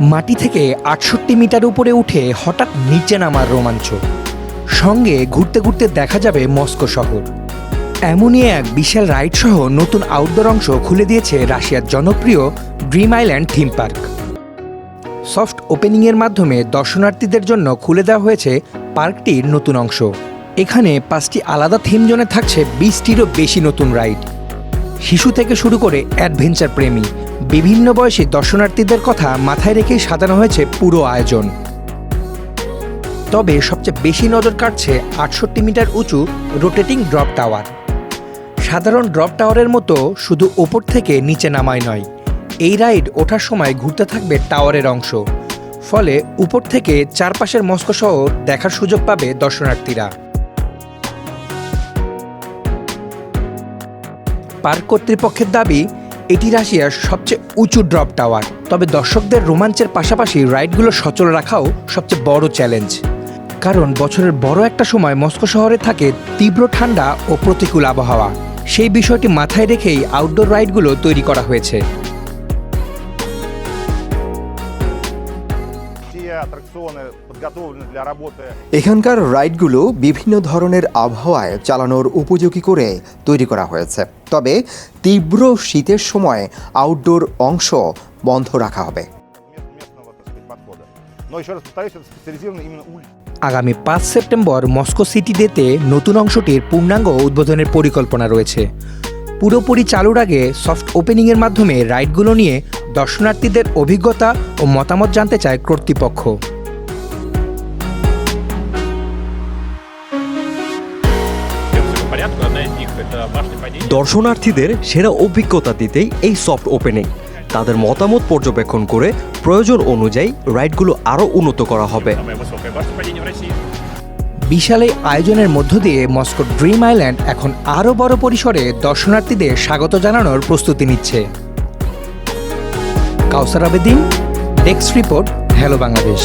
মাটি থেকে ৬৮ মিটার উপরে উঠে হঠাৎ নিচে নামার রোমাঞ্চ, সঙ্গে ঘুরতে ঘুরতে দেখা যাবে মস্কো শহর। এমনই এক বিশাল রাইড সহ নতুন আউটডোর অংশ খুলে দিয়েছে রাশিয়ার জনপ্রিয় dream island theme park. Soft ওপেনিংয়ের মাধ্যমে দর্শনার্থীদের জন্য খুলে দেওয়া হয়েছে পার্কটির নতুন অংশ। এখানে ৫টি আলাদা থিম জোনে থাকছে ২০টিরও বেশি নতুন রাইড। শিশু থেকে শুরু করে অ্যাডভেঞ্চার প্রেমী বিভিন্ন বয়সী দর্শনার্থীদের কথা মাথায় রেখেই সাজানো হয়েছে পুরো আয়োজন। তবে সবচেয়ে বেশি নজর কাটছে ৬৮ মিটার উঁচু রোটেটিং ড্রপ টাওয়ার। সাধারণ ড্রপ টাওয়ারের মতো শুধু ওপর থেকে নিচে নামায় নয়, এই রাইড ওঠার সময় ঘুরতে থাকবে টাওয়ারের অংশ, ফলে উপর থেকে চারপাশের মস্কো শহর দেখার সুযোগ পাবে দর্শনার্থীরা। পার্ক কর্তৃপক্ষের দাবি, এটি রাশিয়ার সবচেয়ে উঁচু ড্রপ টাওয়ার। তবে দর্শকদের রোমাঞ্চের পাশাপাশি রাইডগুলো সচল রাখাও সবচেয়ে বড় চ্যালেঞ্জ, কারণ বছরের বড় একটা সময় মস্কো শহরে থাকে তীব্র ঠান্ডা ও প্রতিকূল আবহাওয়া। সেই বিষয়টি মাথায় রেখেই আউটডোর রাইডগুলো তৈরি করা হয়েছে। এখানকার রাইডগুলো বিভিন্ন ধরনের আবহাওয়ায় চালানোর উপযোগী করে তৈরি করা হয়েছে। তবে তীব্র শীতের সময় আউটডোর অংশ বন্ধ রাখা হবে। আগামী ৫ সেপ্টেম্বর মস্কো সিটি ডেতে নতুন অংশটির পূর্ণাঙ্গ উদ্বোধনের পরিকল্পনা রয়েছে। পুরোপুরি চালুর আগে সফট ওপেনিংয়ের মাধ্যমে রাইডগুলো নিয়ে দর্শনার্থীদের অভিজ্ঞতা ও মতামত জানতে চায় কর্তৃপক্ষ। দর্শনার্থীদের সেরা অভিজ্ঞতা দিতেই এই সফট ওপেনিং। তাদের মতামত পর্যবেক্ষণ করে প্রয়োজন অনুযায়ী রাইডগুলো আরও উন্নত করা হবে। বিশাল এই আয়োজনের মধ্য দিয়ে মস্কো ড্রিম আইল্যান্ড এখন আরও বড় পরিসরে দর্শনার্থীদের স্বাগত জানানোর প্রস্তুতি নিচ্ছে। Kausar Abedin, desk report, hello Bangladesh.